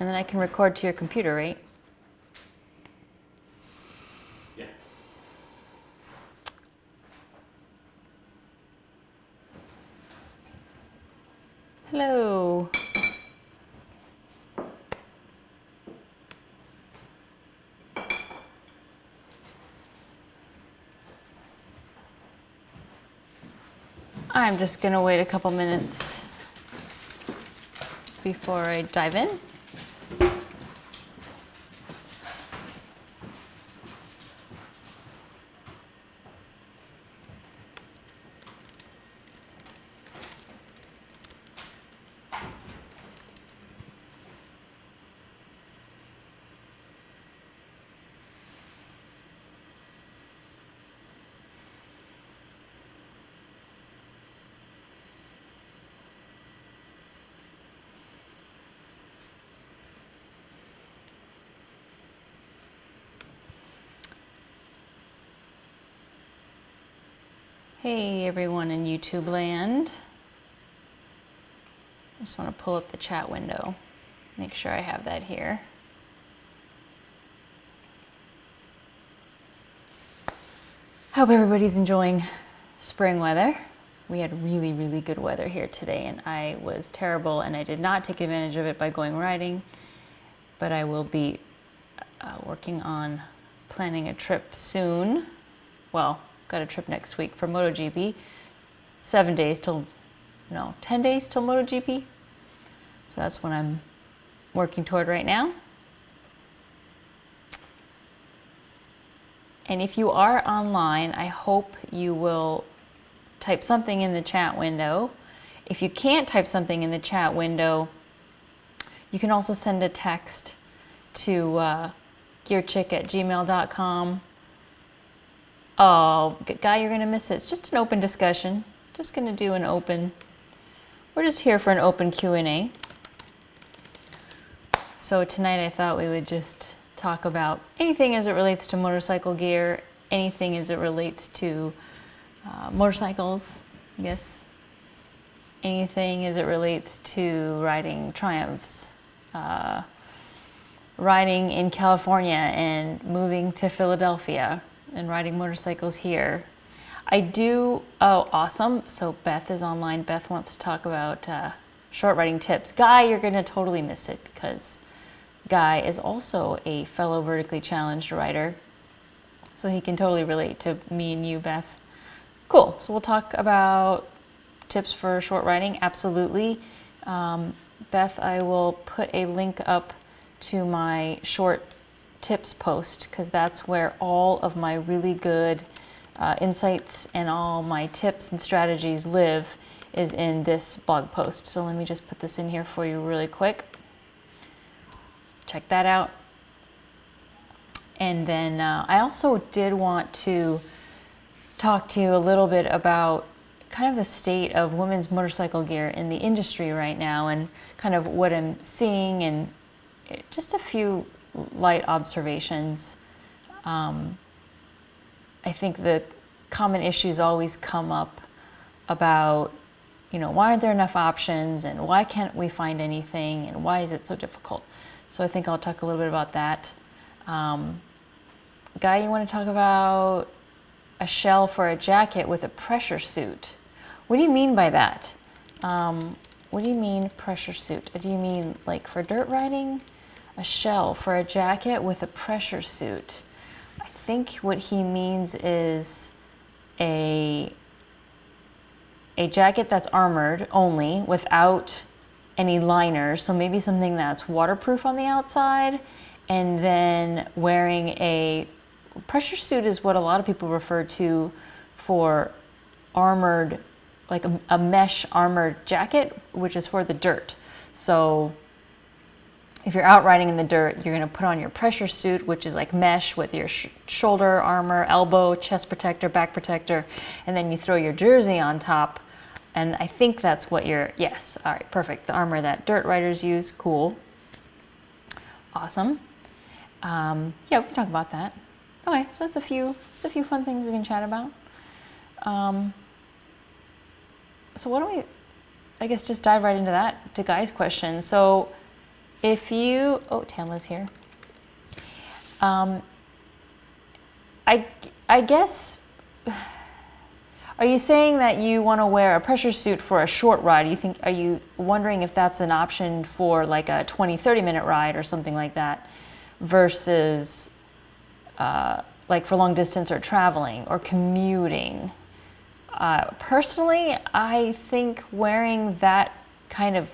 And then I can record to your computer, right? Yeah. Hello. I'm just gonna wait a couple minutes before I dive in. Hey everyone in YouTube land. I just want to pull up the chat window, make sure I have that here. Hope everybody's enjoying spring weather. We had really, really good weather here today, and I was terrible and I did not take advantage of it by going riding, but I will be working on planning a trip soon. Well, got a trip next week for MotoGP. 10 days till MotoGP. So that's what I'm working toward right now. And if you are online, I hope you will type something in the chat window. If you can't type something in the chat window, you can also send a text to gearchick@gmail.com. Oh, Guy, you're going to miss it. It's just an open discussion. Just going to do an open, we're just here for an open Q&A. So tonight I thought we would just talk about anything as it relates to motorcycle gear, anything as it relates to motorcycles, yes, anything as it relates to riding Triumphs, riding in California and moving to Philadelphia and riding motorcycles here. Oh, awesome. So Beth is online. Beth wants to talk about short riding tips. Guy, you're going to totally miss it because Guy is also a fellow vertically challenged rider. So he can totally relate to me and you, Beth. Cool. So we'll talk about tips for short riding. Absolutely. Beth, I will put a link up to my short tips post because that's where all of my really good insights and all my tips and strategies live, is in this blog post. So let me just put this in here for you really quick. Check that out. And then I also did want to talk to you a little bit about kind of the state of women's motorcycle gear in the industry right now and kind of what I'm seeing and just a few light observations. I think the common issues always come up about, why aren't there enough options and why can't we find anything and why is it so difficult? So I think I'll talk a little bit about that. Guy, you want to talk about a shell for a jacket with a pressure suit? What do you mean by that? What do you mean pressure suit? Do you mean like for dirt riding? A shell for a jacket with a pressure suit. I think what he means is a jacket that's armored only without any liners. So maybe something that's waterproof on the outside, and then wearing a pressure suit is what a lot of people refer to for armored, like a mesh armored jacket, which is for the dirt. So if you're out riding in the dirt, you're going to put on your pressure suit, which is like mesh with your shoulder armor, elbow, chest protector, back protector, and then you throw your jersey on top. And I think that's what yes, all right, perfect. The armor that dirt riders use, cool. Awesome. Yeah, we can talk about that. Okay, so that's a few fun things we can chat about. So what do I guess just dive right into that, to Guy's question. So If you, oh, Tamla's here. I guess, are you saying that you want to wear a pressure suit for a short ride? Are you wondering if that's an option for like a 20-30 minute ride or something like that versus like for long distance or traveling or commuting? Personally, I think wearing that kind of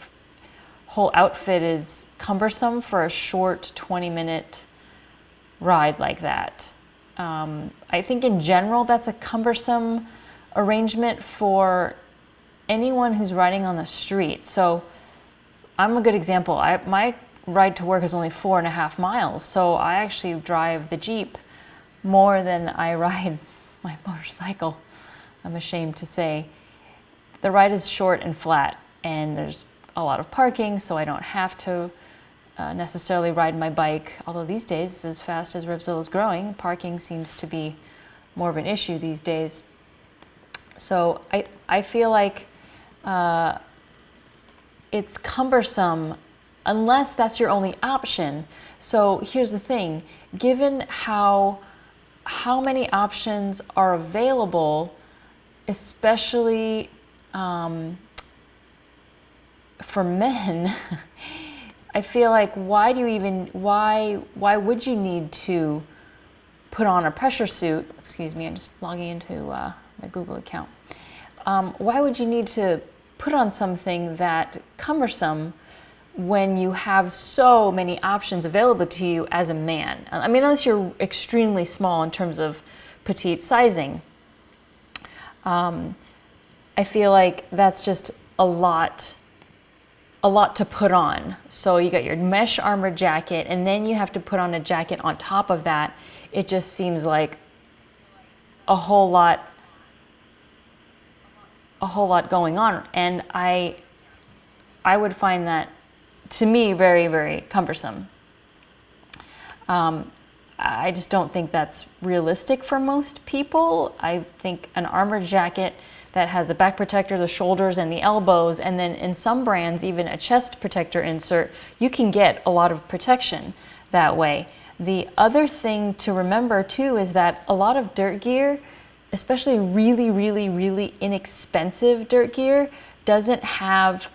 whole outfit is cumbersome for a short 20-minute ride like that. I think in general that's a cumbersome arrangement for anyone who's riding on the street. So I'm a good example. My ride to work is only 4.5 miles, so I actually drive the Jeep more than I ride my motorcycle. I'm ashamed to say. The ride is short and flat, and there's a lot of parking, so I don't have to necessarily ride my bike. Although these days, as fast as Revzilla is growing, parking seems to be more of an issue these days. So I feel like it's cumbersome unless that's your only option. So here's the thing, given how many options are available, especially for men, I feel like why would you need to put on a pressure suit? Excuse me, I'm just logging into my Google account. Why would you need to put on something that cumbersome when you have so many options available to you as a man? I mean, unless you're extremely small in terms of petite sizing. I feel like that's just a lot to put on. So you got your mesh armor jacket, and then you have to put on a jacket on top of that. It just seems like a whole lot going on, and I would find that, to me, very, very cumbersome. I just don't think that's realistic for most people. I think an armor jacket that has a back protector, the shoulders and the elbows, and then in some brands even a chest protector insert, you can get a lot of protection that way. The other thing to remember too is that a lot of dirt gear, especially really, really, really inexpensive dirt gear, doesn't have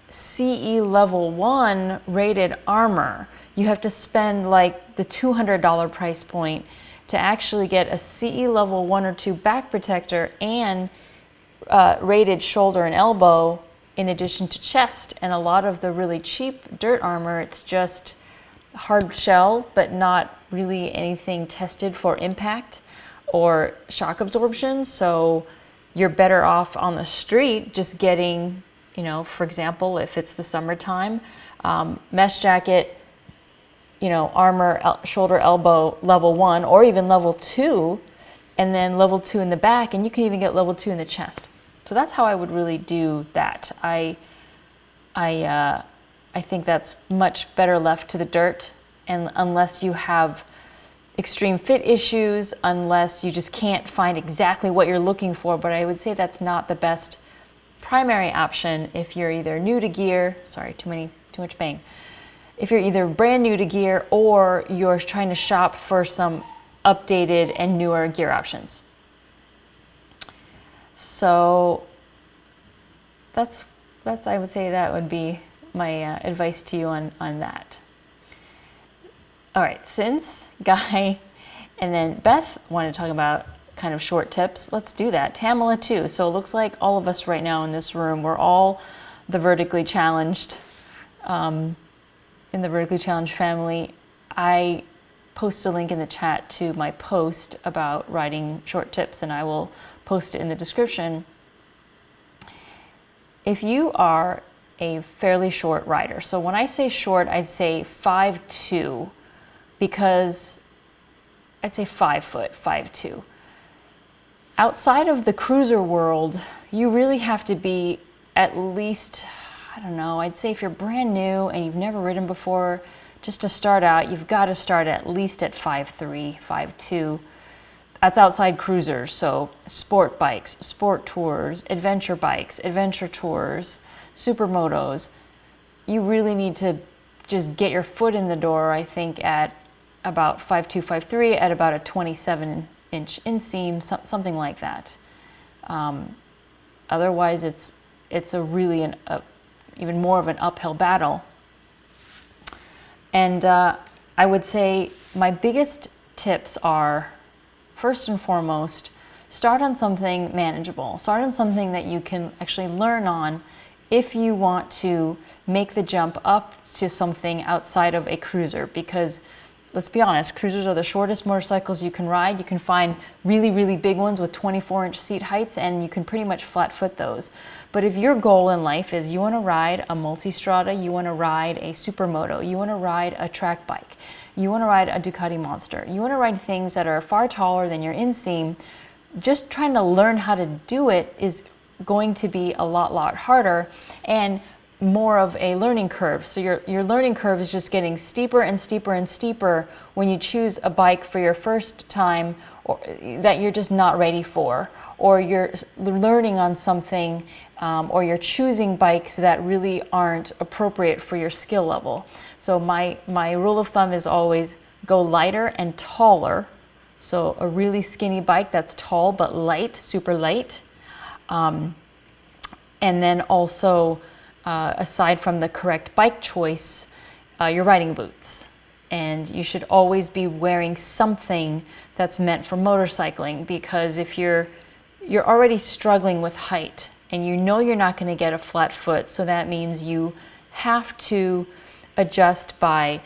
CE level 1 rated armor. You have to spend like the $200 price point to actually get a CE level 1 or 2 back protector and rated shoulder and elbow in addition to chest. And a lot of the really cheap dirt armor, it's just hard shell, but not really anything tested for impact or shock absorption. So you're better off on the street just getting, you know, for example, if it's the summertime, mesh jacket, you know, armor, shoulder, elbow, level 1, or even level 2, and then level 2 in the back, and you can even get level 2 in the chest. So that's how I would really do that. I think that's much better left to the dirt, and unless you have extreme fit issues, unless you just can't find exactly what you're looking for, but I would say that's not the best primary option if you're either new to gear, sorry, too much bang. If you're either brand new to gear or you're trying to shop for some updated and newer gear options. So that's I would say that would be my advice to you on that. All right, since Guy and then Beth want to talk about kind of short tips, let's do that. Tamala too. So it looks like all of us right now in this room, we're all the vertically challenged. In the vertically challenged family. I post a link in the chat to my post about riding short tips, and I will post it in the description. If you are a fairly short rider, so when I say short, I'd say 5'2", because I'd say 5 foot, 5'2". Outside of the cruiser world, you really have to be at least, I don't know, I'd say if you're brand new and you've never ridden before, just to start out, you've got to start at least at 5'3", 5'2". That's outside cruisers, so sport bikes, sport tours, adventure bikes, adventure tours, supermotos, you really need to just get your foot in the door, I think, at about 5'2", 5'3", at about a 27-inch inseam, something like that. Otherwise, it's a really even more of an uphill battle. And I would say my biggest tips are, first and foremost, start on something manageable. Start on something that you can actually learn on if you want to make the jump up to something outside of a cruiser. Because let's be honest, cruisers are the shortest motorcycles you can ride. You can find really, really big ones with 24-inch seat heights, and you can pretty much flat foot those. But if your goal in life is you want to ride a multistrada, you want to ride a supermoto, you want to ride a track bike, you want to ride a Ducati Monster, you want to ride things that are far taller than your inseam, just trying to learn how to do it is going to be a lot harder and more of a learning curve. So your learning curve is just getting steeper and steeper and steeper when you choose a bike for your first time, or that you're just not ready for, or you're learning on something, or you're choosing bikes that really aren't appropriate for your skill level. So my rule of thumb is always go lighter and taller. So a really skinny bike that's tall but light, super light. And then also, aside from the correct bike choice, your riding boots. And you should always be wearing something that's meant for motorcycling, because if you're already struggling with height and you know you're not going to get a flat foot, so that means you have to adjust by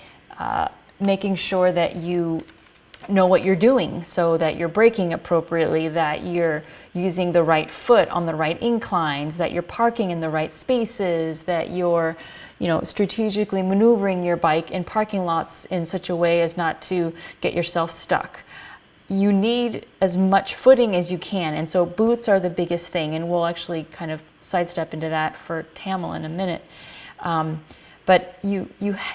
making sure that you know what you're doing, so that you're braking appropriately, that you're using the right foot on the right inclines, that you're parking in the right spaces, that you're, strategically maneuvering your bike in parking lots in such a way as not to get yourself stuck. You need as much footing as you can, and so boots are the biggest thing, and we'll actually kind of sidestep into that for Tamil in a minute. But you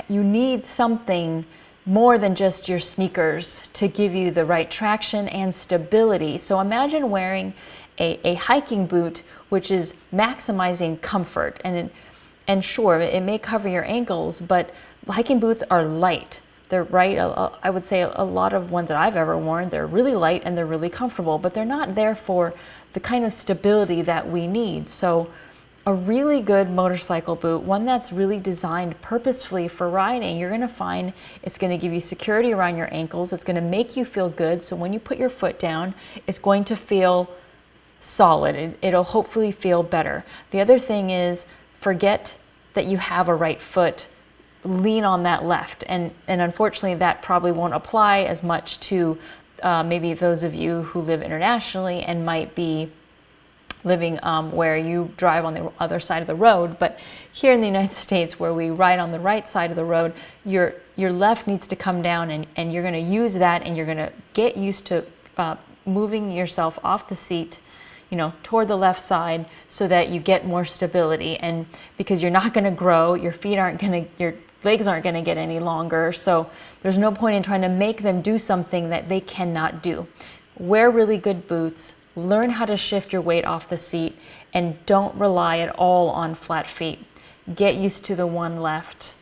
need something more than just your sneakers to give you the right traction and stability. So imagine wearing a hiking boot, which is maximizing comfort. And sure, it may cover your ankles, but hiking boots are light. They're I would say a lot of ones that I've ever worn, they're really light and they're really comfortable, but they're not there for the kind of stability that we need. So a really good motorcycle boot, one that's really designed purposefully for riding, you're going to find it's going to give you security around your ankles. It's going to make you feel good. So when you put your foot down, it's going to feel solid. It'll hopefully feel better. The other thing is, forget that you have a right foot. Lean on that left. And unfortunately, that probably won't apply as much to maybe those of you who live internationally and might be living where you drive on the other side of the road. But here in the United States, where we ride on the right side of the road, your left needs to come down, and you're going to use that, and you're going to get used to moving yourself off the seat, toward the left side, so that you get more stability. And because you're not going to grow, your legs aren't going to get any longer, so there's no point in trying to make them do something that they cannot do. Wear really good boots. Learn how to shift your weight off the seat, and don't rely at all on flat feet. Get used to the one left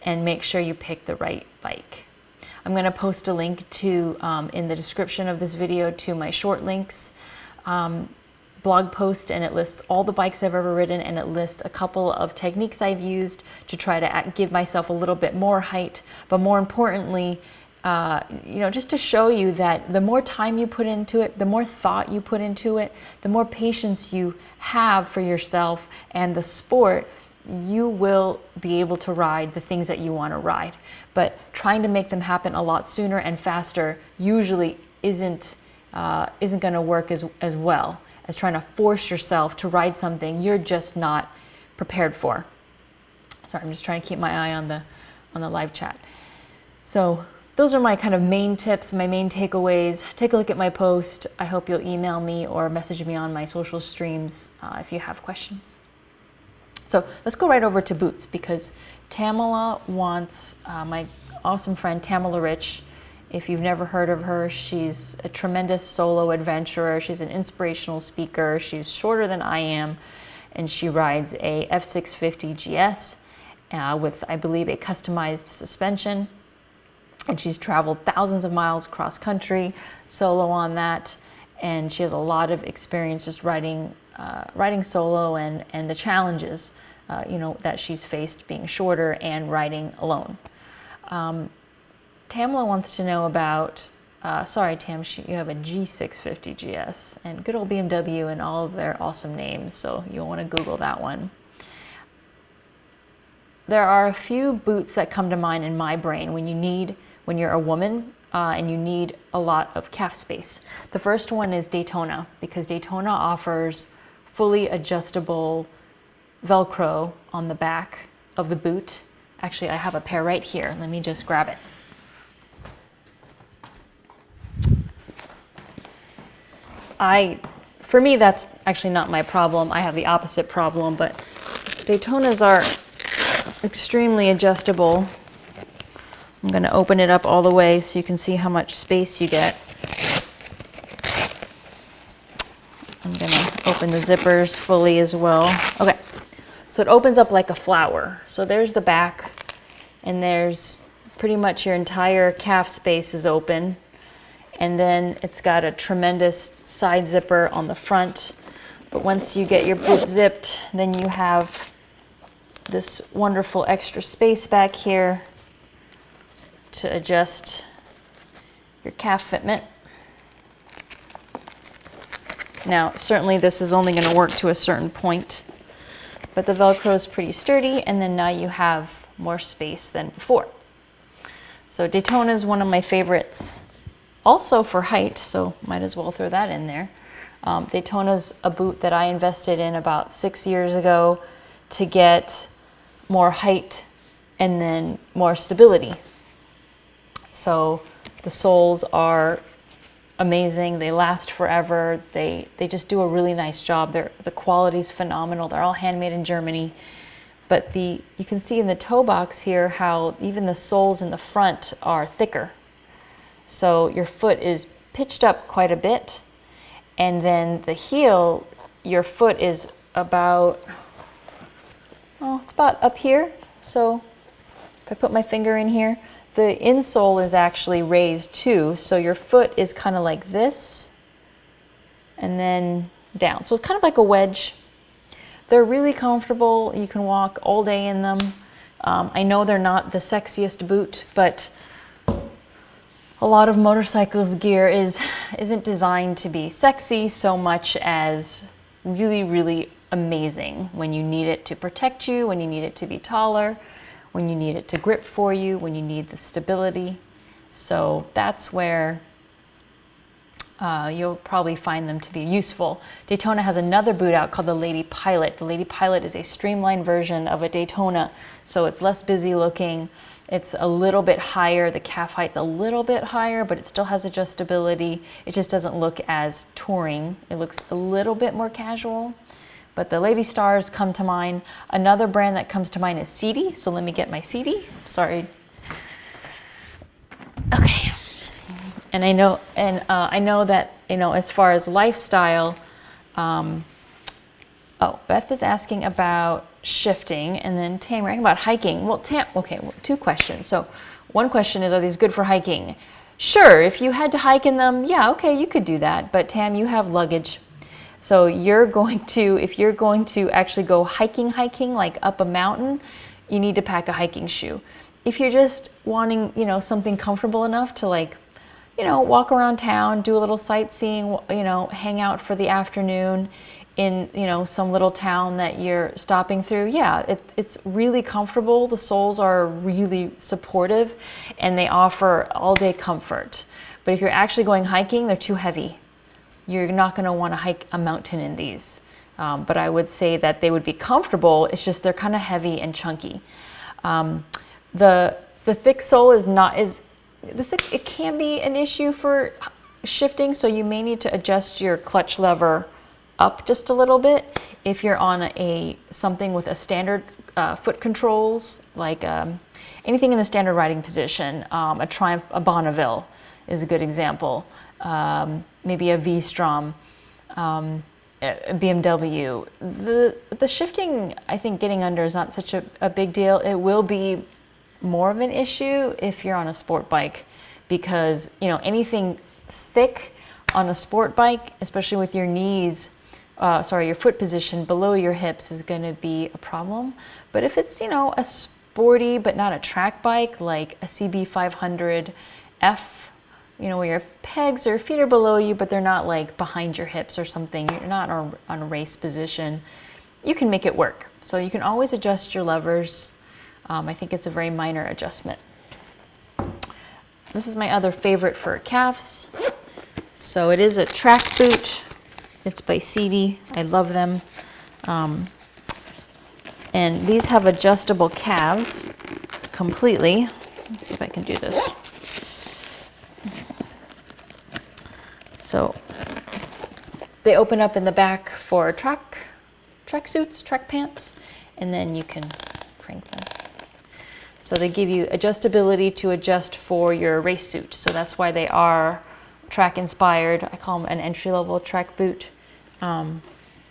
and make sure you pick the right bike. I'm going to post a link to, in the description of this video, to my short links blog post, and it lists all the bikes I've ever ridden, and it lists a couple of techniques I've used to try to give myself a little bit more height, but more importantly, just to show you that the more time you put into it, the more thought you put into it, the more patience you have for yourself and the sport, you will be able to ride the things that you want to ride. But trying to make them happen a lot sooner and faster usually isn't going to work as well as trying to force yourself to ride something you're just not prepared for. Sorry, I'm just trying to keep my eye on the live chat. So those are my kind of main tips, my main takeaways. Take a look at my post. I hope you'll email me or message me on my social streams if you have questions. So let's go right over to boots, because Tamala wants, my awesome friend Tamala Rich, if you've never heard of her, she's a tremendous solo adventurer. She's an inspirational speaker. She's shorter than I am. and she rides a F650 GS with, I believe, a customized suspension. And she's traveled thousands of miles cross country solo on that, and she has a lot of experience just riding solo and the challenges that she's faced being shorter and riding alone. Tamla wants to know about, sorry Tam, you have a G650 GS, and good old BMW and all of their awesome names, so you'll want to Google that one. There are a few boots that come to mind in my brain when you're a woman and you need a lot of calf space. The first one is Daytona, because Daytona offers fully adjustable Velcro on the back of the boot. Actually, I have a pair right here. Let me just grab it. For me, that's actually not my problem. I have the opposite problem, but Daytonas are extremely adjustable. I'm going to open it up all the way so you can see how much space you get. I'm going to open the zippers fully as well. Okay, so it opens up like a flower. So there's the back, and there's pretty much your entire calf space is open. And then it's got a tremendous side zipper on the front. But once you get your boot zipped, then you have this wonderful extra space back here to adjust your calf fitment. Now, certainly this is only going to work to a certain point, but the Velcro is pretty sturdy, and then now you have more space than before. So Daytona is one of my favorites, also for height, so might as well throw that in there. Daytona's a boot that I invested in about 6 years ago to get more height and then more stability. So the soles are amazing. They last forever. They just do a really nice job. The quality's phenomenal. They're all handmade in Germany. But you can see in the toe box here how even the soles in the front are thicker. So your foot is pitched up quite a bit. And then the heel, your foot is about, it's about up here. So if I put my finger in here, the insole is actually raised too, so your foot is kind of like this and then down. So it's kind of like a wedge. They're really comfortable. You can walk all day in them. I know they're not the sexiest boot, but a lot of motorcycles gear isn't designed to be sexy so much as really, really amazing when you need it to protect you, when you need it to be taller, when you need it to grip for you, when you need the stability. So that's where you'll probably find them to be useful. Daytona has another boot out called the Lady Pilot. The Lady Pilot is a streamlined version of a Daytona, so it's less busy looking. It's a little bit higher, the calf height's a little bit higher, but it still has adjustability. It just doesn't look as touring. It looks a little bit more casual. But the Lady Stars come to mind. Another brand that comes to mind is CD. So let me get my CD. Sorry. Okay. And I know that, as far as lifestyle, Beth is asking about shifting, and then Tam asking about hiking. Well, Tam, okay, two questions. So one question is, are these good for hiking? Sure, if you had to hike in them, yeah, okay, you could do that. But Tam, you have luggage. So if you're going to actually go hiking like up a mountain, you need to pack a hiking shoe. If you're just wanting, something comfortable enough to walk around town, do a little sightseeing, hang out for the afternoon in, some little town that you're stopping through, yeah, it's really comfortable. The soles are really supportive and they offer all day comfort. But if you're actually going hiking, they're too heavy. You're not going to want to hike a mountain in these. But I would say that they would be comfortable. It's just they're kind of heavy and chunky. The thick sole it can be an issue for shifting, so you may need to adjust your clutch lever up just a little bit if you're on something with a standard foot controls, like anything in the standard riding position. A Triumph, a Bonneville is a good example. Maybe a V-Strom. BMW. The shifting, I think getting under is not such a big deal. It will be more of an issue if you're on a sport bike, because anything thick on a sport bike, especially with your knees, your foot position below your hips, is going to be a problem. But if it's a sporty but not a track bike like a CB 500F, where your pegs or feet are below you, but they're not like behind your hips or something, you're not on a race position, you can make it work. So you can always adjust your levers. I think it's a very minor adjustment. This is my other favorite for calves. So it is a track boot. It's by CD. I love them. And these have adjustable calves completely. Let's see if I can do this. So they open up in the back for track suits, track pants, and then you can crank them. So they give you adjustability to adjust for your race suit. So that's why they are track inspired. I call them an entry-level track boot.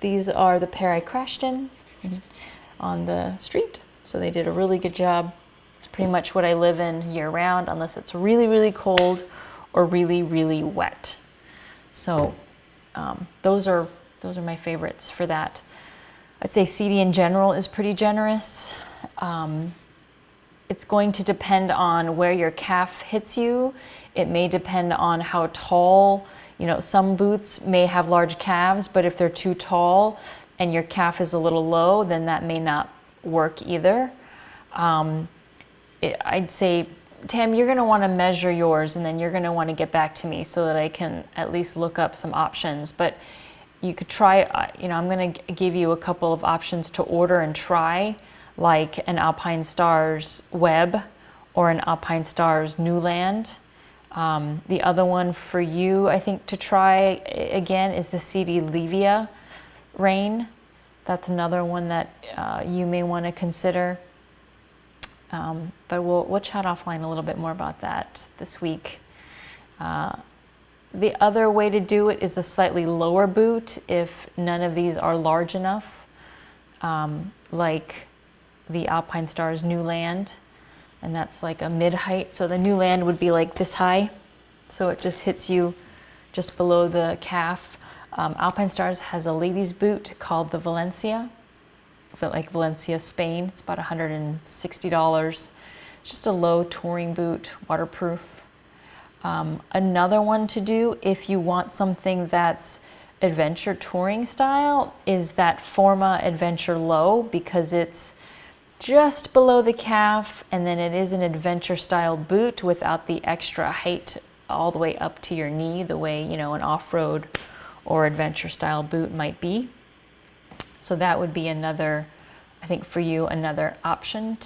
These are the pair I crashed in on the street. So they did a really good job. It's pretty much what I live in year round, unless it's really, really cold or really, really wet. So those are my favorites for that. I'd say CD in general is pretty generous. It's going to depend on where your calf hits you. It may depend on how tall. Some boots may have large calves, but if they're too tall and your calf is a little low, then that may not work either. I'd say, Tam, you're going to want to measure yours, and then you're going to want to get back to me so that I can at least look up some options. But you could try, I'm going to give you a couple of options to order and try, like an Alpine Stars Web or an Alpine Stars Newland. The other one for you, I think, to try again is the CD Levia Rain. That's another one that you may want to consider. But we'll chat offline a little bit more about that this week. The other way to do it is a slightly lower boot if none of these are large enough, like the Alpine Stars Newland, and that's like a mid-height. So the Newland would be like this high, so it just hits you just below the calf. Alpine Stars has a ladies boot called the Valencia, like Valencia, Spain. It's about $160. It's just a low touring boot, waterproof. Another one to do if you want something that's adventure touring style is that Forma Adventure Low, because it's just below the calf, and then it is an adventure style boot without the extra height all the way up to your knee, the way an off-road or adventure style boot might be. So that would be another, I think for you, another option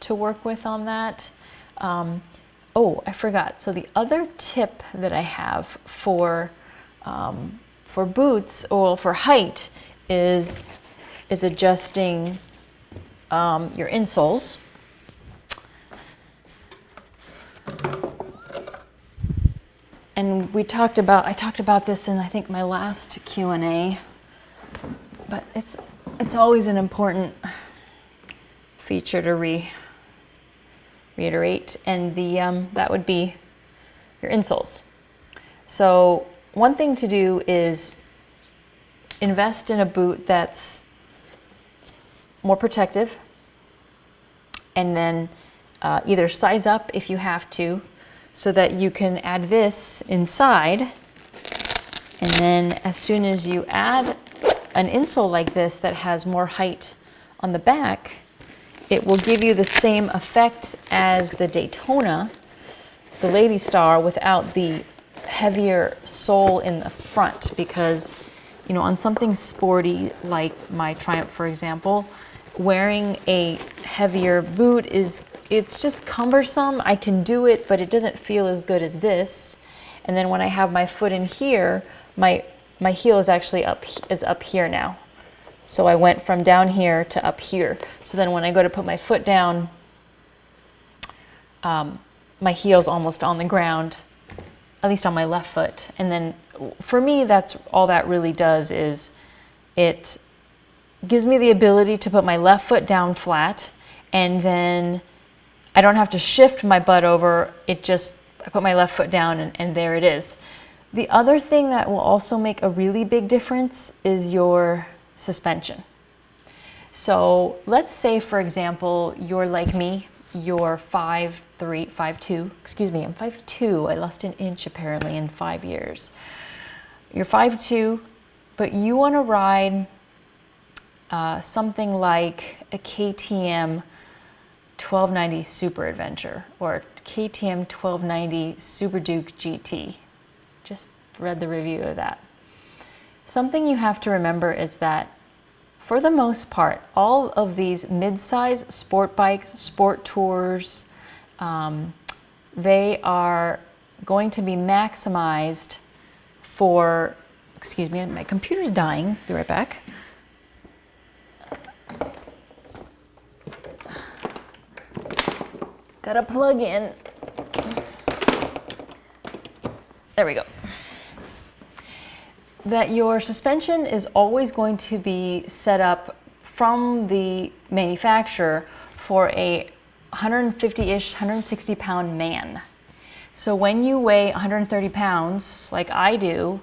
to work with on that. Oh, I forgot. So the other tip that I have for boots or for height is adjusting your insoles. And I talked about this in, I think, my last Q&A, but it's always an important feature to reiterate, and that would be your insoles. So one thing to do is invest in a boot that's more protective, and then either size up if you have to, so that you can add this inside, and then as soon as you add an insole like this that has more height on the back, it will give you the same effect as the Daytona, the Lady Star, without the heavier sole in the front. Because on something sporty like my Triumph, for example, wearing a heavier boot it's just cumbersome. I can do it, but it doesn't feel as good as this. And then when I have my foot in here, my heel is actually up here now. So I went from down here to up here. So then when I go to put my foot down, my heel's almost on the ground, at least on my left foot. And then for me, that's all that really does is It gives me the ability to put my left foot down flat, and then I don't have to shift my butt over. I put my left foot down and there it is. The other thing that will also make a really big difference is your suspension. So let's say, for example, you're like me, you're 5'3", 5'2", excuse me, I'm 5'2", I lost an inch apparently in 5 years. You're 5'2", but you want to ride something like a KTM 1290 Super Adventure or KTM 1290 Super Duke GT. Just read the review of that. Something you have to remember is that for the most part, all of these mid-size sport bikes, sport tours, they are going to be maximized for, excuse me, my computer's dying, be right back. Gotta plug in. There we go. That your suspension is always going to be set up from the manufacturer for a 150-ish, 160-pound man. So when you weigh 130 pounds, like I do,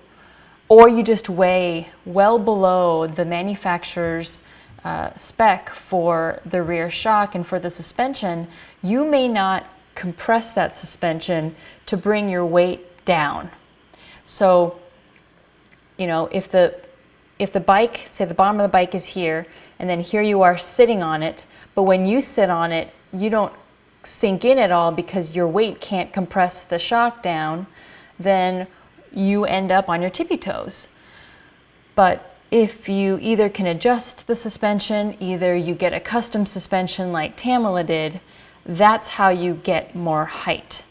or you just weigh well below the manufacturer's spec for the rear shock and for the suspension, you may not compress that suspension to bring your weight down. So, you know, if the bike, say the bottom of the bike is here, and then here you are sitting on it, but when you sit on it, you don't sink in at all because your weight can't compress the shock down, then you end up on your tippy toes. But if you either can adjust the suspension, either you get a custom suspension like Tamala did, that's how you get more height.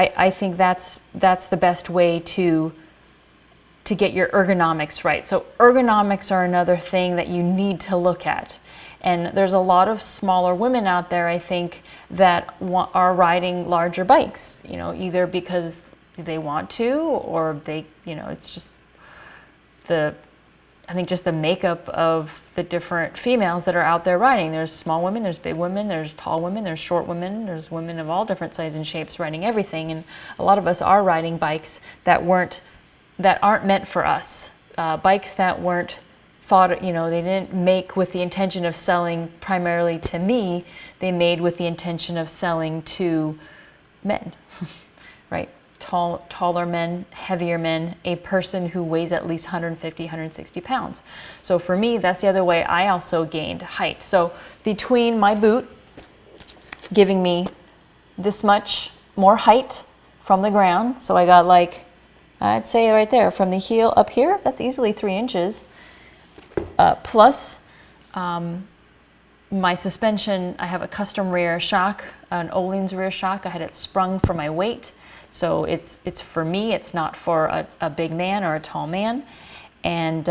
I think that's the best way to get your ergonomics right. So ergonomics are another thing that you need to look at. And there's a lot of smaller women out there, I think, that are riding larger bikes, you know, either because they want to, or they, you know, it's just I think just the makeup of the different females that are out there riding. There's small women, there's big women, there's tall women, there's short women, there's women of all different sizes and shapes riding everything. And a lot of us are riding bikes that aren't meant for us. Bikes that weren't thought, you know, they didn't make with the intention of selling primarily to me. They made with the intention of selling to men, right? Taller men, heavier men, a person who weighs at least 150, 160 pounds. So for me, that's the other way I also gained height. So between my boot giving me this much more height from the ground, so I got like, I'd say right there, from the heel up here, that's easily 3 inches, plus my suspension, I have a custom rear shock, an Öhlins rear shock. I had it sprung for my weight. So it's for me, it's not for a big man or a tall man. And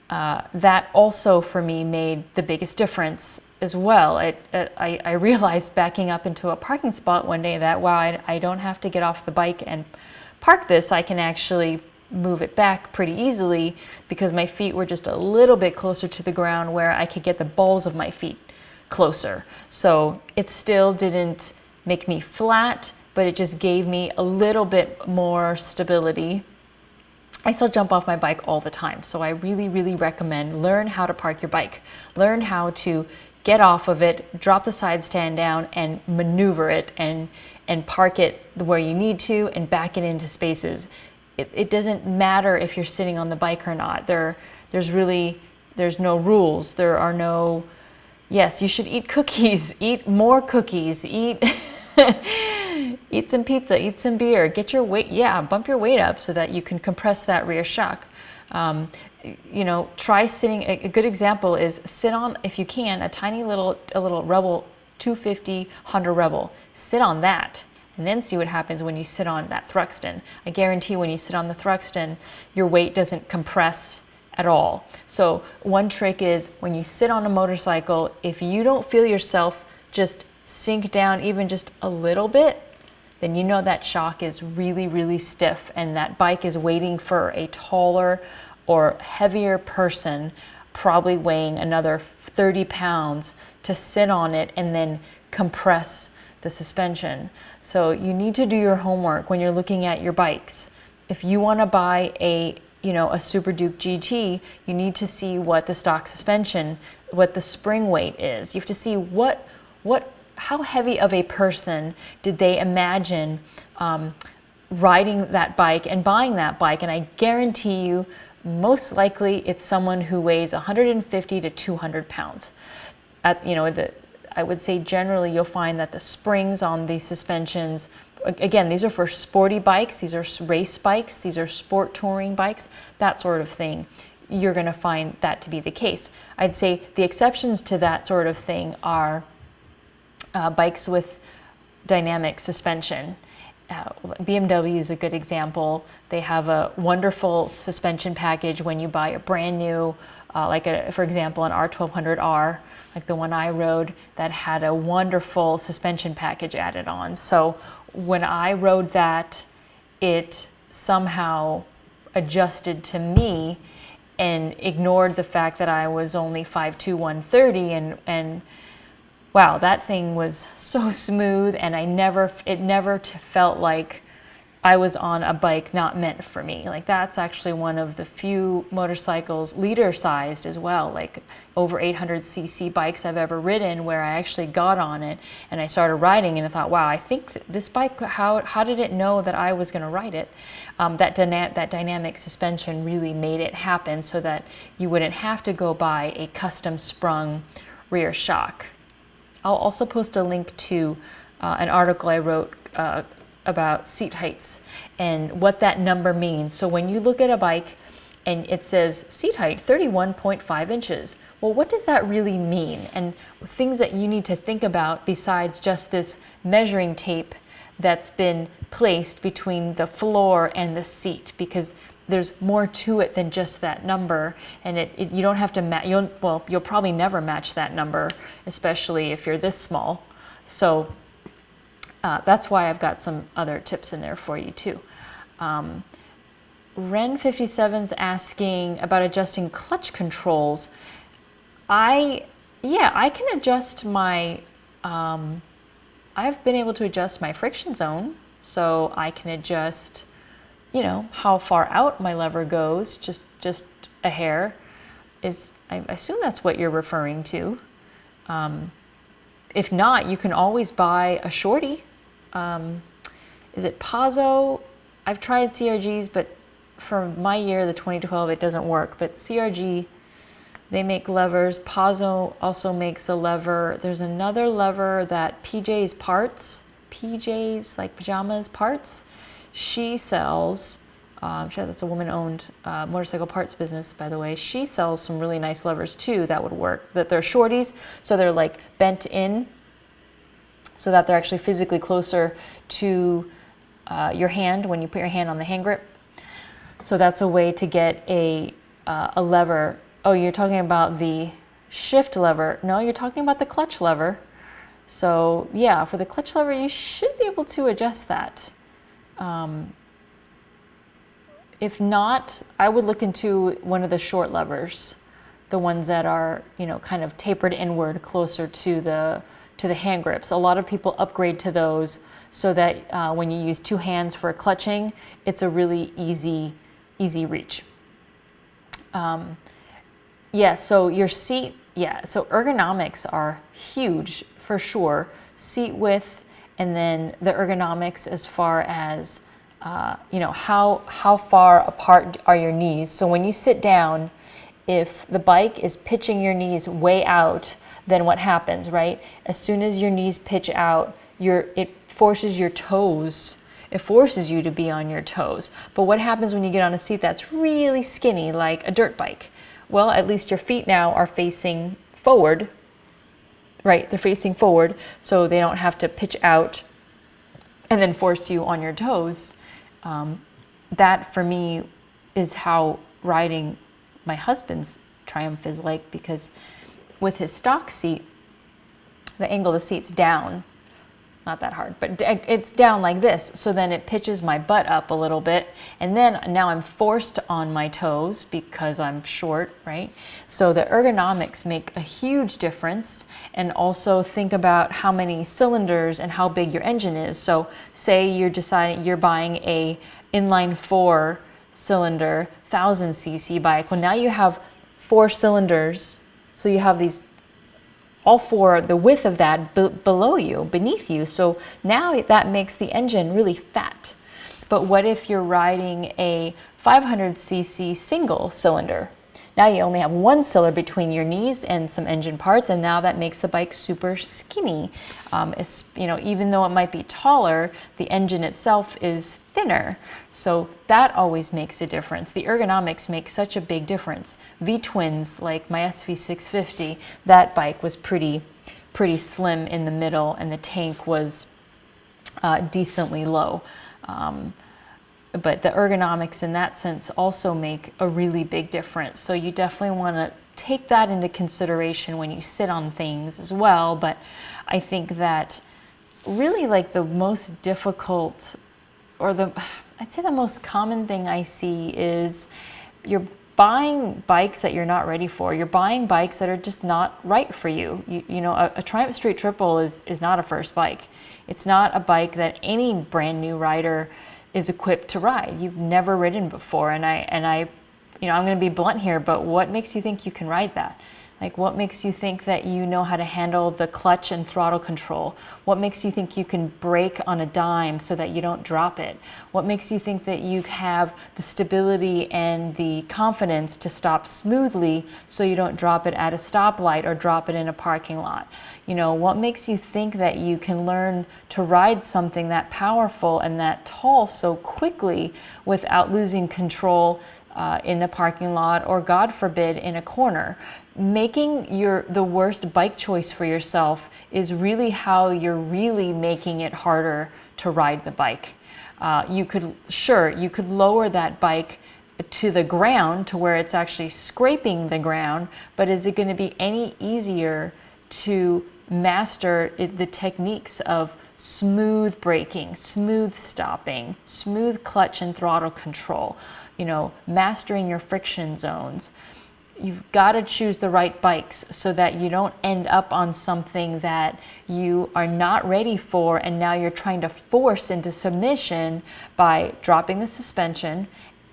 that also for me made the biggest difference as well. I realized backing up into a parking spot one day that, wow, I don't have to get off the bike and park this. I can actually move it back pretty easily because my feet were just a little bit closer to the ground where I could get the balls of my feet closer. So it still didn't make me flat, but it just gave me a little bit more stability. I still jump off my bike all the time, so I really, really recommend learn how to park your bike. Learn how to get off of it, drop the side stand down, and maneuver it and park it where you need to and back it into spaces. It doesn't matter if you're sitting on the bike or not. There's no rules. There are no, yes, you should eat cookies, eat more cookies, eat eat some pizza, eat some beer, get your weight, bump your weight up so that you can compress that rear shock. You know, try sitting, a good example is sit on, if you can, a little Rebel 250 Honda Rebel. Sit on that and then see what happens when you sit on that Thruxton. I guarantee when you sit on the Thruxton, your weight doesn't compress at all. So one trick is when you sit on a motorcycle, if you don't feel yourself just sink down even just a little bit, then you know that shock is really, really stiff, and that bike is waiting for a taller or heavier person, probably weighing another 30 pounds, to sit on it and then compress the suspension. So you need to do your homework when you're looking at your bikes. If you want to buy a Super Duke GT, you need to see what the stock suspension, what the spring weight is. You have to see how heavy of a person did they imagine riding that bike and buying that bike. And I guarantee you, most likely it's someone who weighs 150 to 200 pounds. I would say generally you'll find that the springs on these suspensions, again, these are for sporty bikes, these are race bikes, these are sport touring bikes, that sort of thing. You're going to find that to be the case. I'd say the exceptions to that sort of thing are bikes with dynamic suspension. BMW is a good example. They have a wonderful suspension package when you buy a brand new, for example, an R1200R, like the one I rode, that had a wonderful suspension package added on. So when I rode that, it somehow adjusted to me and ignored the fact that I was only 5'2", 130, and wow, that thing was so smooth, and it never felt like I was on a bike not meant for me. Like, that's actually one of the few motorcycles, liter sized as well, like over 800cc bikes I've ever ridden, where I actually got on it and I started riding and I thought, wow, I think this bike, how did it know that I was going to ride it? That dynamic suspension really made it happen so that you wouldn't have to go buy a custom sprung rear shock. I'll also post a link to an article I wrote about seat heights and what that number means. So when you look at a bike and it says seat height 31.5 inches, well, what does that really mean? And things that you need to think about besides just this measuring tape that's been placed between the floor and the seat, because there's more to it than just that number, and you don't have to match. You'll probably never match that number, especially if you're this small. So that's why I've got some other tips in there for you too. Ren57's asking about adjusting clutch controls. I can adjust my. I've been able to adjust my friction zone, so I can adjust, how far out my lever goes, just a hair. I assume that's what you're referring to. If not, you can always buy a shorty. Is it Pazzo? I've tried CRGs, but for my year, the 2012, it doesn't work. But CRG, they make levers. Pazzo also makes a lever. There's another lever that PJ's like pajamas parts, she sells. I'm sure that's a woman-owned motorcycle parts business, by the way. She sells some really nice levers too that would work. That they're shorties, so they're like bent in, so that they're actually physically closer to your hand when you put your hand on the hand grip. So that's a way to get a lever. Oh, you're talking about the shift lever. No, you're talking about the clutch lever. So yeah, for the clutch lever, you should be able to adjust that. If not, I would look into one of the short levers, the ones that are, kind of tapered inward closer to the hand grips. A lot of people upgrade to those so that when you use two hands for clutching, it's a really easy reach. So your seat, so ergonomics are huge for sure. Seat width, and then the ergonomics as far as how far apart are your knees. So when you sit down, if the bike is pitching your knees way out, then what happens, right? As soon as your knees pitch out, it forces your toes. It forces you to be on your toes. But what happens when you get on a seat that's really skinny, like a dirt bike? Well, at least your feet now are facing forward, right? They're facing forward, so they don't have to pitch out and then force you on your toes. That for me is how riding my husband's Triumph is like, because with his stock seat, the angle of the seat's down. not that hard, but it's down like this. So then it pitches my butt up a little bit. And then now I'm forced on my toes because I'm short, right? So the ergonomics make a huge difference. And also think about how many cylinders and how big your engine is. So say you're deciding you're buying a inline 4 cylinder 1000cc bike. Well, now you have 4 cylinders. So you have these all 4, the width of that below you, beneath you. So now that makes the engine really fat. But what if you're riding a 500cc single cylinder? Now you only have 1 cylinder between your knees and some engine parts, and now that makes the bike super skinny. It's, you know, even though it might be taller, the engine itself is thinner. So that always makes a difference. The ergonomics make such a big difference. V-twins, like my SV650, that bike was pretty slim in the middle, and the tank was decently low. But the ergonomics in that sense also make a really big difference. So you definitely want to take that into consideration when you sit on things as well. But I think that really like the most difficult, or I'd say the most common thing I see is you're buying bikes that you're not ready for. You're buying bikes that are just not right for you. You know, a Triumph Street Triple is not a first bike. It's not a bike that any brand new rider is equipped to ride. You've never ridden before, and I, you know, I'm going to be blunt here, but what makes you think you can ride that? Like, what makes you think that you know how to handle the clutch and throttle control? What makes you think you can brake on a dime so that you don't drop it? What makes you think that you have the stability and the confidence to stop smoothly so you don't drop it at a stoplight or drop it in a parking lot? You know, what makes you think that you can learn to ride something that powerful and that tall so quickly without losing control in a parking lot, or God forbid, in a corner? Making the worst bike choice for yourself is really how you're really making it harder to ride the bike. You could lower that bike to the ground to where it's actually scraping the ground, but is it going to be any easier to master the techniques of smooth braking, smooth stopping, smooth clutch and throttle control, you know, mastering your friction zones? You've got to choose the right bikes so that you don't end up on something that you are not ready for, and now you're trying to force into submission by dropping the suspension,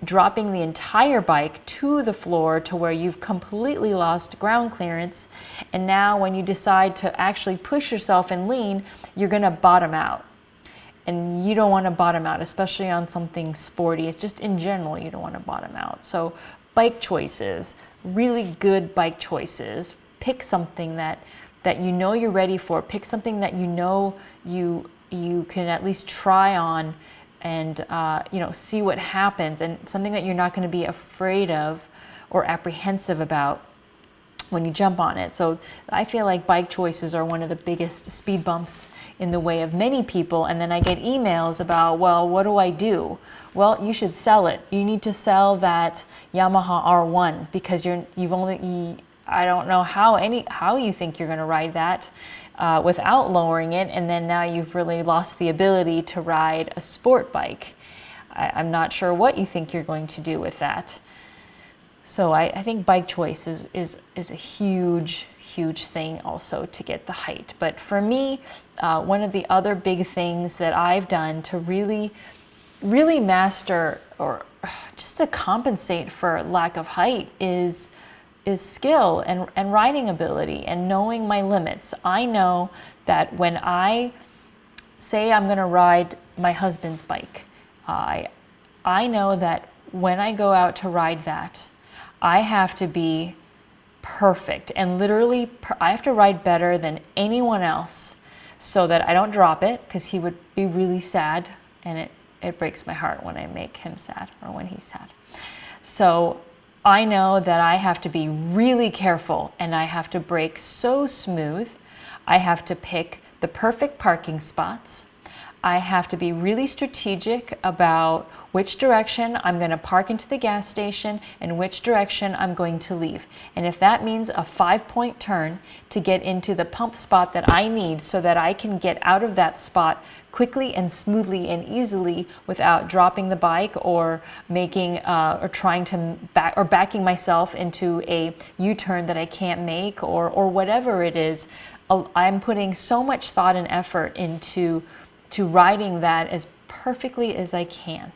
dropping the entire bike to the floor to where you've completely lost ground clearance. And now when you decide to actually push yourself and lean, you're going to bottom out. And you don't want to bottom out, especially on something sporty. It's just in general, you don't want to bottom out. So bike choices, really good bike choices. Pick something that you know you're ready for. Pick something that you know you can at least try on and you know, see what happens, and something that you're not going to be afraid of or apprehensive about when you jump on it. So I feel like bike choices are one of the biggest speed bumps in the way of many people. And then I get emails about, well, what do I do? Well, you should sell it. You need to sell that Yamaha R1 because I don't know how you think you're going to ride that without lowering it, and then now you've really lost the ability to ride a sport bike. I'm not sure what you think you're going to do with that. So I think bike choice is a huge thing also to get the height. But for me, one of the other big things that I've done to really master, or just to compensate for lack of height, is skill and riding ability and knowing my limits. I know that when I say I'm going to ride my husband's bike, I know that when I go out to ride that, I have to be perfect, and literally I have to ride better than anyone else so that I don't drop it, because he would be really sad, and it breaks my heart when I make him sad or when he's sad. So I know that I have to be really careful, and I have to brake so smooth. I have to pick the perfect parking spots. I have to be really strategic about which direction I'm going to park into the gas station and which direction I'm going to leave. And if that means a 5-point turn to get into the pump spot that I need so that I can get out of that spot quickly and smoothly and easily without dropping the bike or making or trying to backing myself into a U-turn that I can't make or whatever it is, I'm putting so much thought and effort into riding that as perfectly as I can.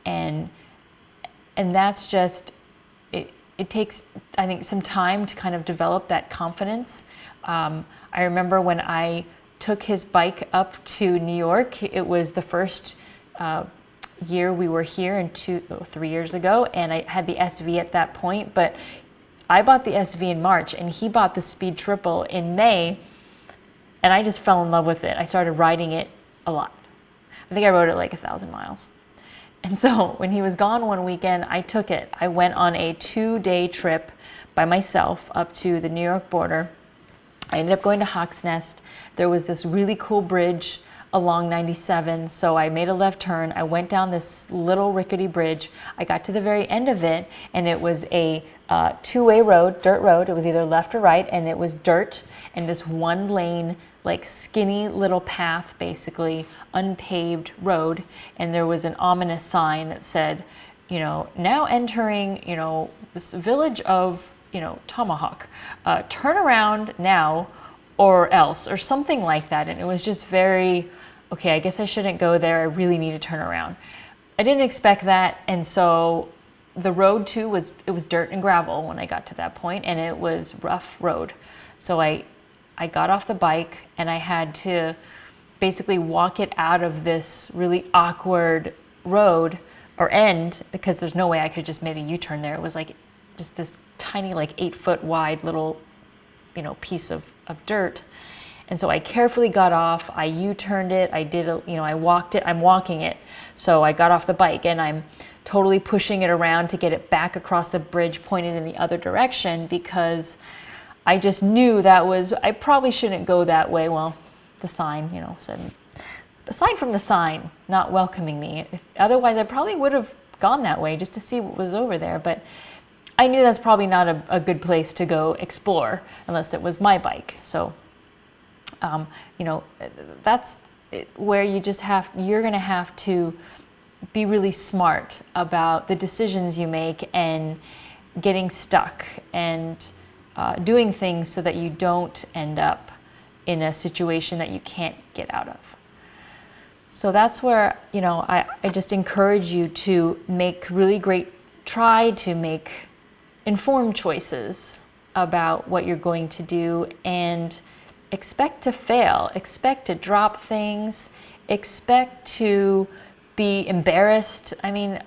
And that's just, it takes, I think, some time to kind of develop that confidence. I remember when I took his bike up to New York, it was the first year we were here 3 years ago, and I had the SV at that point, but I bought the SV in March and he bought the Speed Triple in May, and I just fell in love with it. I started riding it a lot. I think I rode it like 1,000 miles. And so when he was gone one weekend, I took it. I went on a 2-day trip by myself up to the New York border. I ended up going to Hawks Nest. There was this really cool bridge along 97. So I made a left turn. I went down this little rickety bridge. I got to the very end of it, and it was a 2-way road, dirt road. It was either left or right, and it was dirt and this 1-lane, like skinny little path, basically unpaved road. And there was an ominous sign that said, now entering, this village of, Tomahawk, turn around now or else, or something like that. And it was just very, okay, I guess I shouldn't go there. I really need to turn around. I didn't expect that. And so the road too it was dirt and gravel when I got to that point, and it was rough road. So I got off the bike and I had to basically walk it out of this really awkward road or end, because there's no way I could just made a U-turn there. It was like just this tiny, like 8-foot wide little, piece of dirt. And so I carefully got off, I U-turned it, I walked it, I'm walking it. So I got off the bike and I'm totally pushing it around to get it back across the bridge, pointed in the other direction, because I just knew I probably shouldn't go that way. Well, the sign, said, aside from the sign not welcoming me, otherwise I probably would have gone that way just to see what was over there. But I knew that's probably not a good place to go explore unless it was my bike. So, that's where you're going to have to be really smart about the decisions you make and getting stuck and doing things so that you don't end up in a situation that you can't get out of. So that's where, I just encourage you to try to make informed choices about what you're going to do, and expect to fail, expect to drop things, expect to be embarrassed. I mean,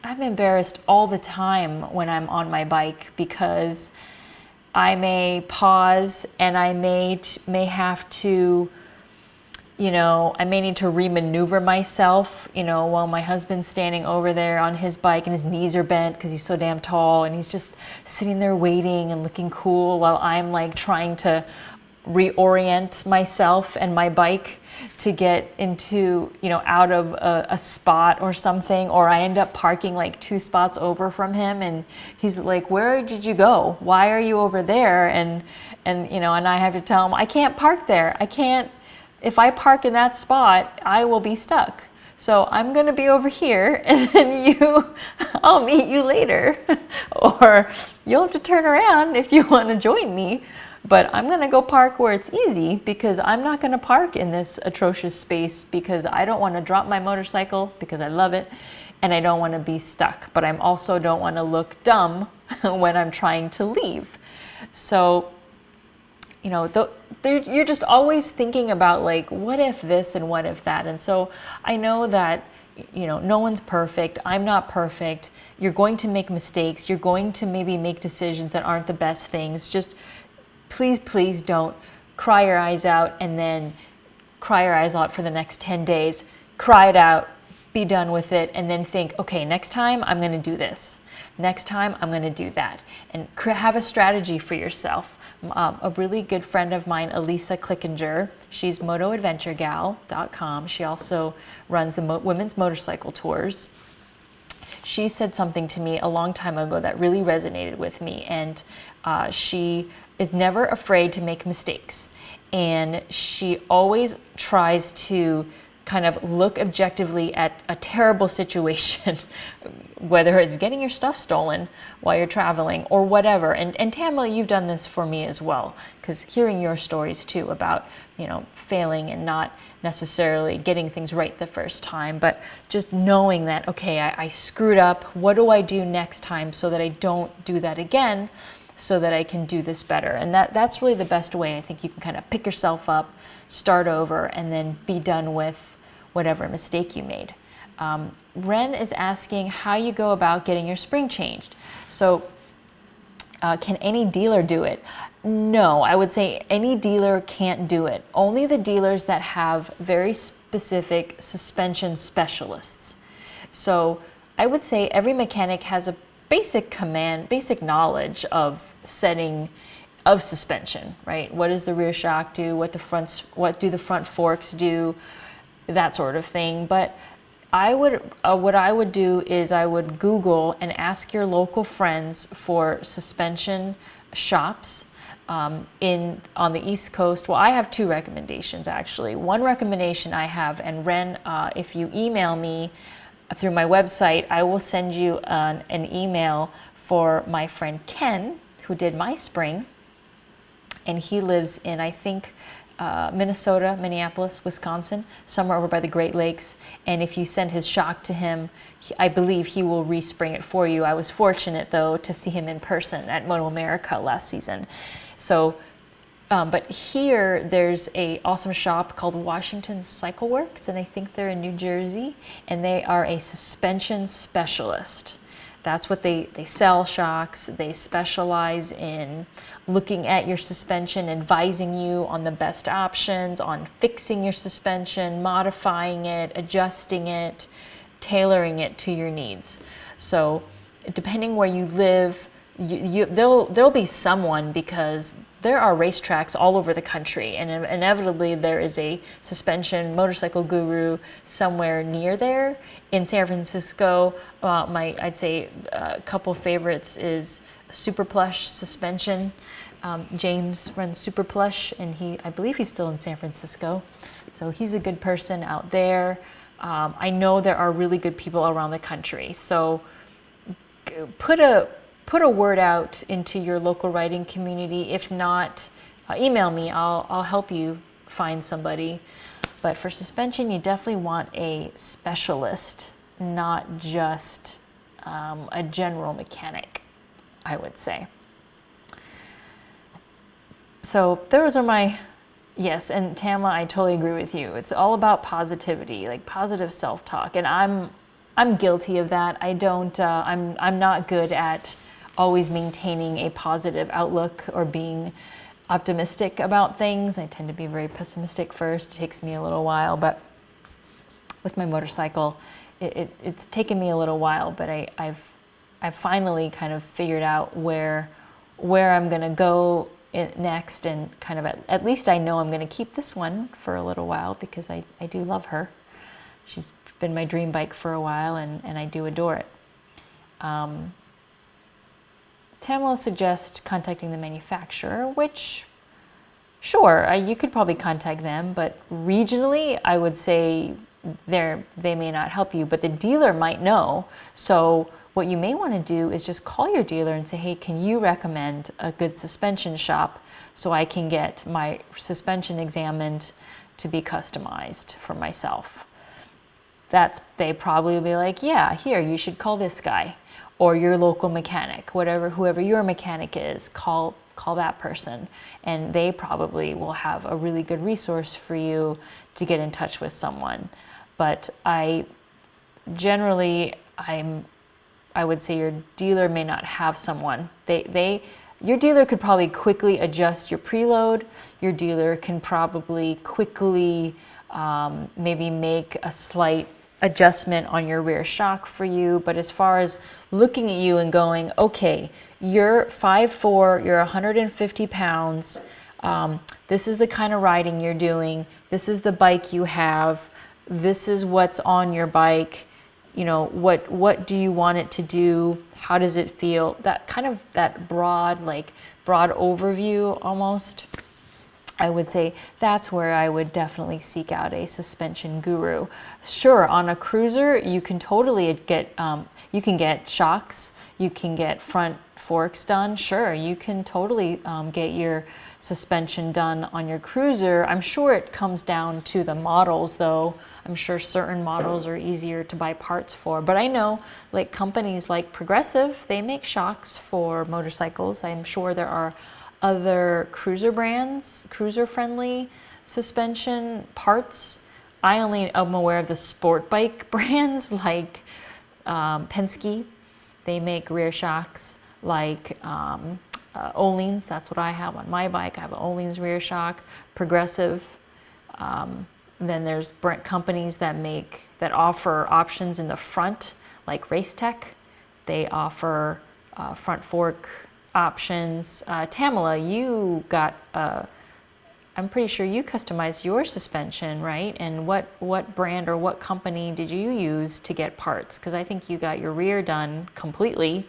I'm embarrassed all the time when I'm on my bike, because I may pause and I may have to, I may need to remaneuver myself, while my husband's standing over there on his bike and his knees are bent because he's so damn tall, and he's just sitting there waiting and looking cool while I'm like trying to reorient myself and my bike to get into, out of a spot or something, or I end up parking like 2 spots over from him, and he's like, "Where did you go? Why are you over there?" And I have to tell him, "I can't park there. I can't. If I park in that spot, I will be stuck. So I'm going to be over here, and then I'll meet you later, or you'll have to turn around if you want to join me. But I'm going to go park where it's easy, because I'm not going to park in this atrocious space, because I don't want to drop my motorcycle because I love it, and I don't want to be stuck. But I also don't want to look dumb when I'm trying to leave." So, you're just always thinking about like, what if this and what if that? And so I know that, no one's perfect. I'm not perfect. You're going to make mistakes. You're going to maybe make decisions that aren't the best things. Just please don't cry your eyes out and then cry your eyes out for the next 10 days. Cry it out. be done with it, and then think, okay, next time I'm going to do this. Next time I'm going to do that. And have a strategy for yourself. A really good friend of mine, Elisa Clickinger, she's motoadventuregal.com. She also runs the women's motorcycle tours. She said something to me a long time ago that really resonated with me, and she is never afraid to make mistakes. And she always tries to kind of look objectively at a terrible situation, whether it's getting your stuff stolen while you're traveling or whatever. And Tamara, you've done this for me as well, because hearing your stories too about, you know, failing and not necessarily getting things right the first time, but just knowing that, okay, I screwed up. What do I do next time so that I don't do that again, so that I can do this better? And that's really the best way. I think you can kind of pick yourself up, start over, and then be done with whatever mistake you made. Ren is asking how you go about getting your spring changed. So can any dealer do it? No, I would say any dealer can't do it. Only the dealers that have very specific suspension specialists. So I would say every mechanic has a basic knowledge of setting of suspension, right? What does the rear shock do? What do the front forks do? That sort of thing. But what I would do is I would Google and ask your local friends for suspension shops on the East Coast. Well, I have two recommendations actually. One recommendation I have, and Ren, if you email me through my website, I will send you an email for my friend Ken, who did my spring, and he lives in, I think, Minnesota, Minneapolis, Wisconsin, somewhere over by the Great Lakes. And if you send his shock to him, I believe he will respring it for you. I was fortunate though to see him in person at Moto America last season. So, but here there's a awesome shop called Washington Cycle Works, and I think they're in New Jersey, and they are a suspension specialist. That's what they sell shocks. They specialize in looking at your suspension, advising you on the best options, on fixing your suspension, modifying it, adjusting it, tailoring it to your needs. So depending where you live, there'll be someone, because there are racetracks all over the country, and inevitably there is a suspension motorcycle guru somewhere near there. In San Francisco, I'd say a couple favorites is Super Plush Suspension. James runs Super Plush, and I believe he's still in San Francisco, so he's a good person out there. I know there are really good people around the country, so put a word out into your local riding community. If not, email me. I'll help you find somebody. But for suspension, you definitely want a specialist, not just a general mechanic, I would say. So those are my, yes, and Tama, I totally agree with you. It's all about positivity, like positive self-talk, and I'm guilty of that. I'm not good at always maintaining a positive outlook or being optimistic about things. I tend to be very pessimistic first. It takes me a little while, but with my motorcycle, it's taken me a little while, but I've finally kind of figured out where I'm gonna go next, and kind of at least I know I'm gonna keep this one for a little while, because I do love her. She's been my dream bike for a while, and I do adore it. Tamala suggests contacting the manufacturer, which, sure, you could probably contact them, but regionally, I would say they may not help you, but the dealer might know. So what you may want to do is just call your dealer and say, hey, can you recommend a good suspension shop so I can get my suspension examined to be customized for myself? They probably will be like, yeah, here, you should call this guy, or your local mechanic, whoever your mechanic is, call that person, and they probably will have a really good resource for you to get in touch with someone. But I would say your dealer may not have someone. Your dealer could probably quickly adjust your preload. Your dealer can probably quickly maybe make a slight adjustment on your rear shock for you. But as far as looking at you and going, okay, you're 5'4", you're 150 pounds. This is the kind of riding you're doing. This is the bike you have. This is what's on your bike. You know, what do you want it to do? How does it feel? That kind of, that broad overview almost. I would say that's where I would definitely seek out a suspension guru. Sure, on a cruiser, you can totally get, you can get shocks, you can get front forks done. Sure, you can totally get your suspension done on your cruiser. I'm sure it comes down to the models though. I'm sure certain models are easier to buy parts for, but I know like companies like Progressive, they make shocks for motorcycles. I'm sure there are other cruiser brands, cruiser friendly suspension parts. I only am aware of the sport bike brands like Penske. They make rear shocks like Öhlins. That's what I have on my bike. I have an Öhlins rear shock. Progressive. Then there's companies that offer options in the front, like Racetech. They offer front fork options. Tamala, you got, I'm pretty sure you customized your suspension, right? And what brand or what company did you use to get parts? Because I think you got your rear done completely,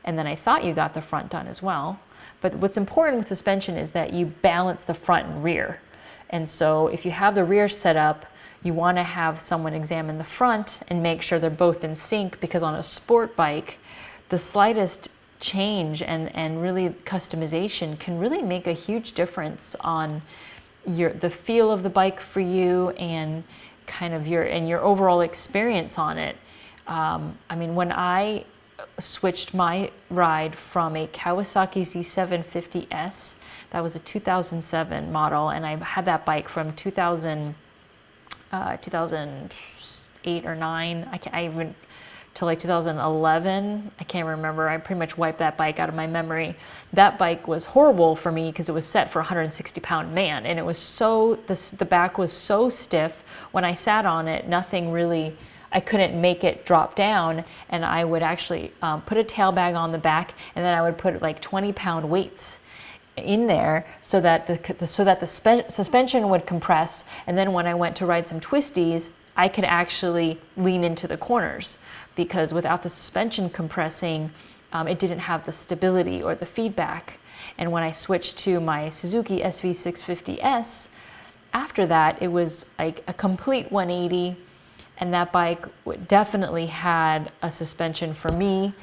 and then I thought you got the front done as well. But what's important with suspension is that you balance the front and rear. And so if you have the rear set up, you want to have someone examine the front and make sure they're both in sync, because on a sport bike, the slightest change and really customization can really make a huge difference on the feel of the bike for you and kind of your overall experience on it. I mean, when I switched my ride from a Kawasaki Z750S, that was a 2007 model, and I had that bike from 2008 or 9. I even till like 2011. I can't remember. I pretty much wiped that bike out of my memory. That bike was horrible for me because it was set for a 160-pound man, and it was so, the back was so stiff. When I sat on it, nothing really, I couldn't make it drop down, and I would actually put a tail bag on the back, and then I would put like 20-pound weights in there so that the suspension would compress, and then when I went to ride some twisties, I could actually lean into the corners, because without the suspension compressing, it didn't have the stability or the feedback. And when I switched to my Suzuki SV650S, after that, it was like a complete 180, and that bike definitely had a suspension for me.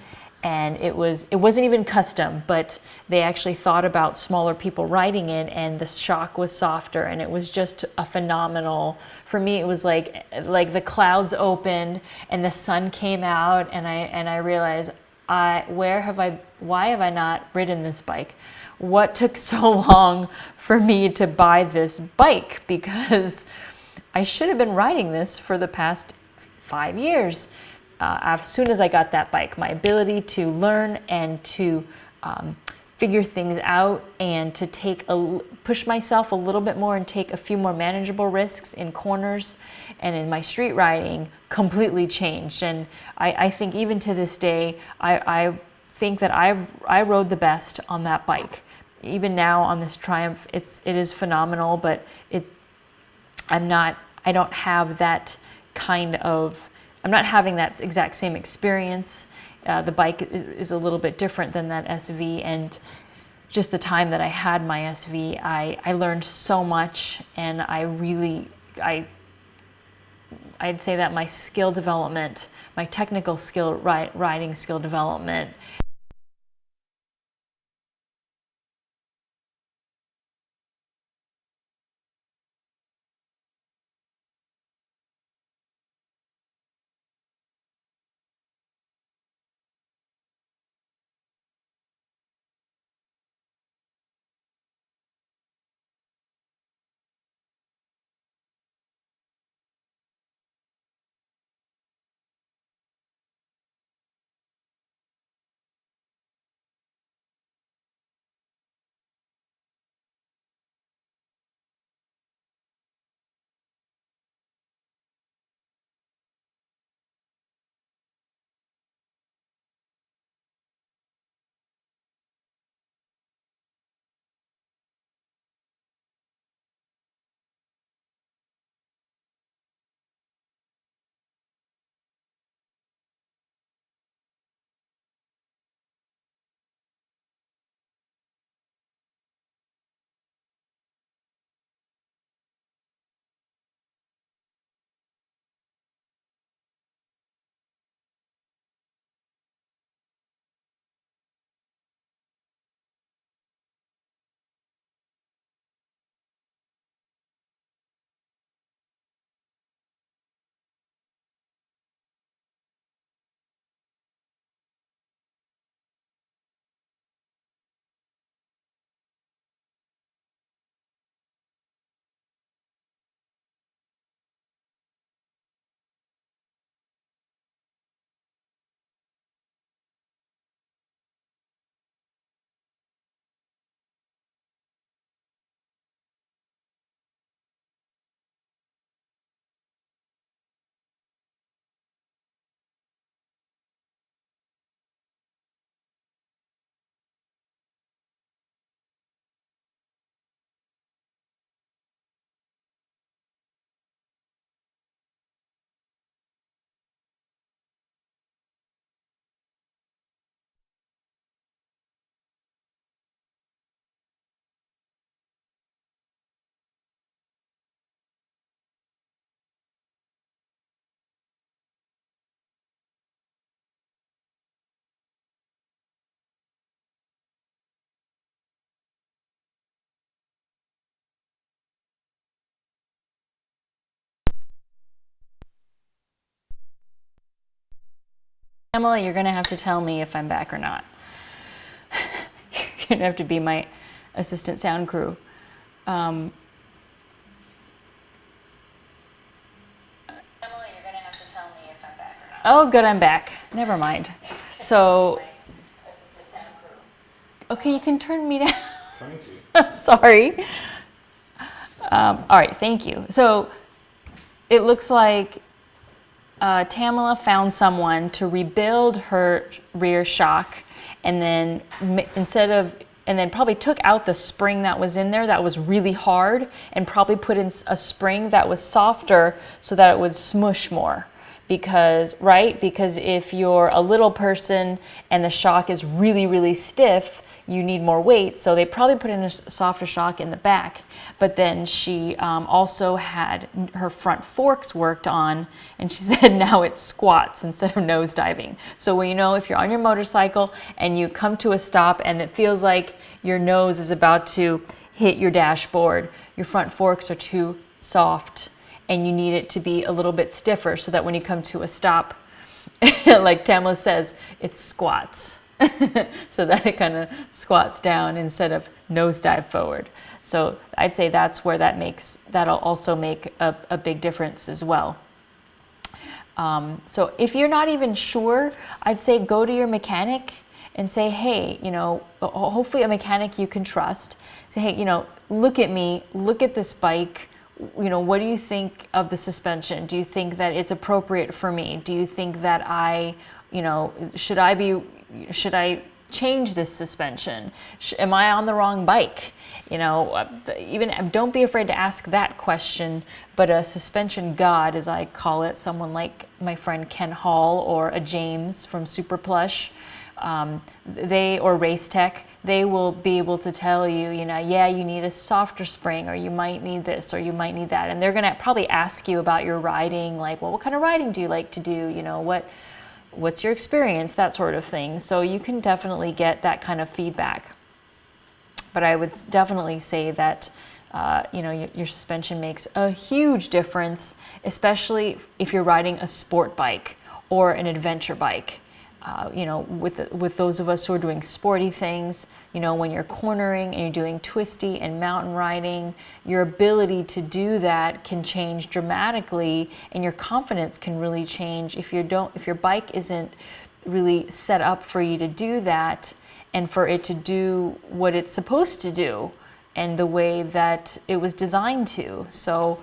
And it wasn't even custom, but they actually thought about smaller people riding it, and the shock was softer, and it was just a phenomenal, for me it was like the clouds opened and the sun came out, and I realized, why have I not ridden this bike? What took so long for me to buy this bike? Because I should have been riding this for the past 5 years. As soon as I got that bike, my ability to learn and to figure things out and to push myself a little bit more and take a few more manageable risks in corners and in my street riding completely changed. And I think even to this day, I think that I rode the best on that bike. Even now on this Triumph, it is phenomenal, but I don't have that kind of, I'm not having that exact same experience. The bike is a little bit different than that SV, and just the time that I had my SV, I learned so much, and I'd say that my skill development, my technical skill, riding skill development Pamela, you're going to have to tell me if I'm back or not. You're going to have to be my assistant sound crew. Pamela, you're going to have to tell me if I'm back or not. Oh, good, I'm back. Never mind. So, okay, you can turn me down. Trying to. Sorry. All right, thank you. So, it looks like Tamala found someone to rebuild her rear shock, and then and then probably took out the spring that was in there that was really hard, and probably put in a spring that was softer so that it would smush more. Because if you're a little person and the shock is really, really stiff, you need more weight. So they probably put in a softer shock in the back. But then she also had her front forks worked on, and she said now it squats instead of nose diving. So when if you're on your motorcycle and you come to a stop and it feels like your nose is about to hit your dashboard, your front forks are too soft, and you need it to be a little bit stiffer so that when you come to a stop, like Tamla says, it squats. So that it kind of squats down instead of nosedive forward. So I'd say that's where that'll also make a big difference as well. So if you're not even sure, I'd say go to your mechanic and say, hey, hopefully a mechanic you can trust. Say, hey, look at me, look at this bike. What do you think of the suspension? Do you think that it's appropriate for me? Do you think that should I change this suspension? Am I on the wrong bike? Even don't be afraid to ask that question, but a suspension god, as I call it, someone like my friend Ken Hall or a James from Super Plush, or Race Tech, they will be able to tell you, yeah, you need a softer spring, or you might need this, or you might need that. And they're going to probably ask you about your riding, like, well, what kind of riding do you like to do? What's your experience, that sort of thing. So you can definitely get that kind of feedback. But I would definitely say that, your suspension makes a huge difference, especially if you're riding a sport bike or an adventure bike. With those of us who are doing sporty things, when you're cornering and you're doing twisty and mountain riding, your ability to do that can change dramatically, and your confidence can really change if your bike isn't really set up for you to do that and for it to do what it's supposed to do and the way that it was designed to. So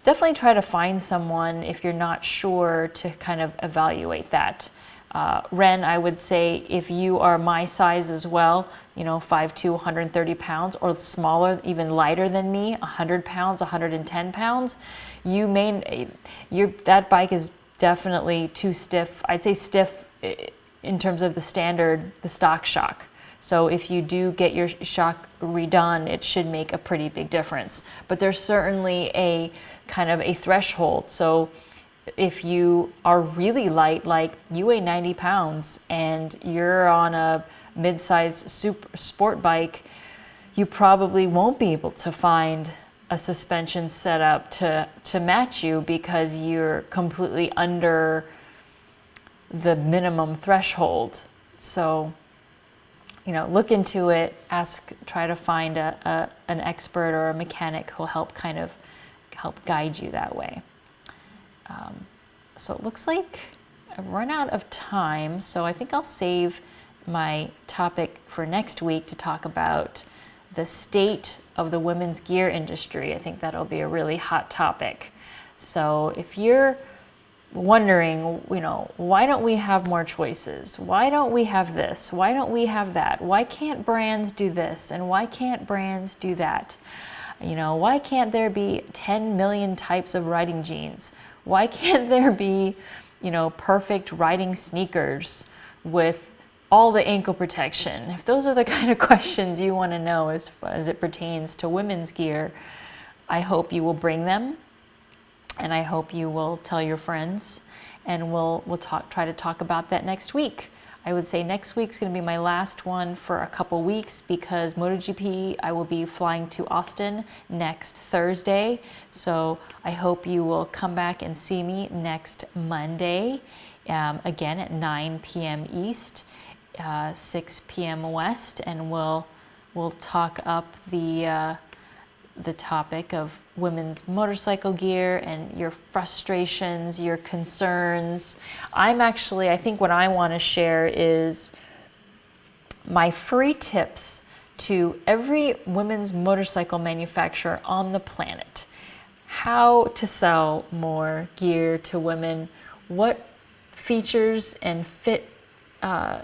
definitely try to find someone, if you're not sure, to kind of evaluate that. Ren, I would say if you are my size as well, 5'2", 130 pounds, or smaller, even lighter than me, 100 pounds, 110 pounds, that bike is definitely too stiff. I'd say stiff in terms of the stock shock. So if you do get your shock redone, it should make a pretty big difference. But there's certainly a kind of a threshold. So if you are really light, like you weigh 90 pounds and you're on a mid-size super sport bike, you probably won't be able to find a suspension setup to match you because you're completely under the minimum threshold. So, look into it, try to find an expert or a mechanic who'll help guide you that way. So it looks like I've run out of time, so I think I'll save my topic for next week to talk about the state of the women's gear industry. I think that'll be a really hot topic. So if you're wondering, why don't we have more choices? Why don't we have this? Why don't we have that? Why can't brands do this? And why can't brands do that? Why can't there be 10 million types of riding jeans? Why can't there be, perfect riding sneakers with all the ankle protection? If those are the kind of questions you want to know as it pertains to women's gear, I hope you will bring them, and I hope you will tell your friends, and we'll try to talk about that next week. I would say next week's going to be my last one for a couple weeks because MotoGP, I will be flying to Austin next Thursday. So I hope you will come back and see me next Monday. again at 9 p.m. East, 6 p.m. West, and we'll talk up the topic of women's motorcycle gear and your frustrations, your concerns. I think what I want to share is my free tips to every women's motorcycle manufacturer on the planet. How to sell more gear to women, what features and fit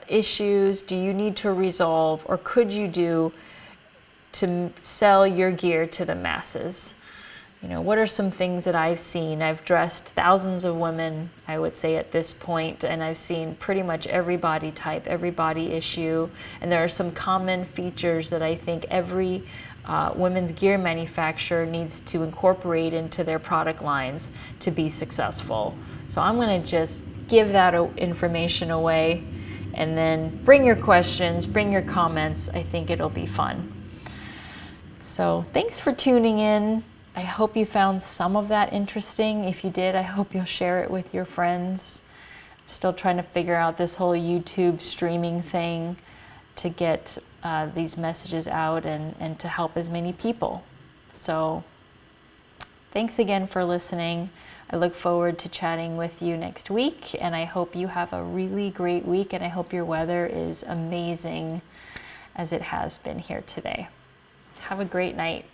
issues do you need to resolve, or could you do to sell your gear to the masses? You know, what are some things that I've seen? I've dressed thousands of women, I would say, at this point, and I've seen pretty much every body type, every body issue, and there are some common features that I think every women's gear manufacturer needs to incorporate into their product lines to be successful. So I'm going to just give that information away, and then bring your questions, bring your comments. I think it'll be fun. So thanks for tuning in. I hope you found some of that interesting. If you did, I hope you'll share it with your friends. I'm still trying to figure out this whole YouTube streaming thing to get these messages out and to help as many people. So thanks again for listening. I look forward to chatting with you next week, and I hope you have a really great week, and I hope your weather is amazing as it has been here today. Have a great night.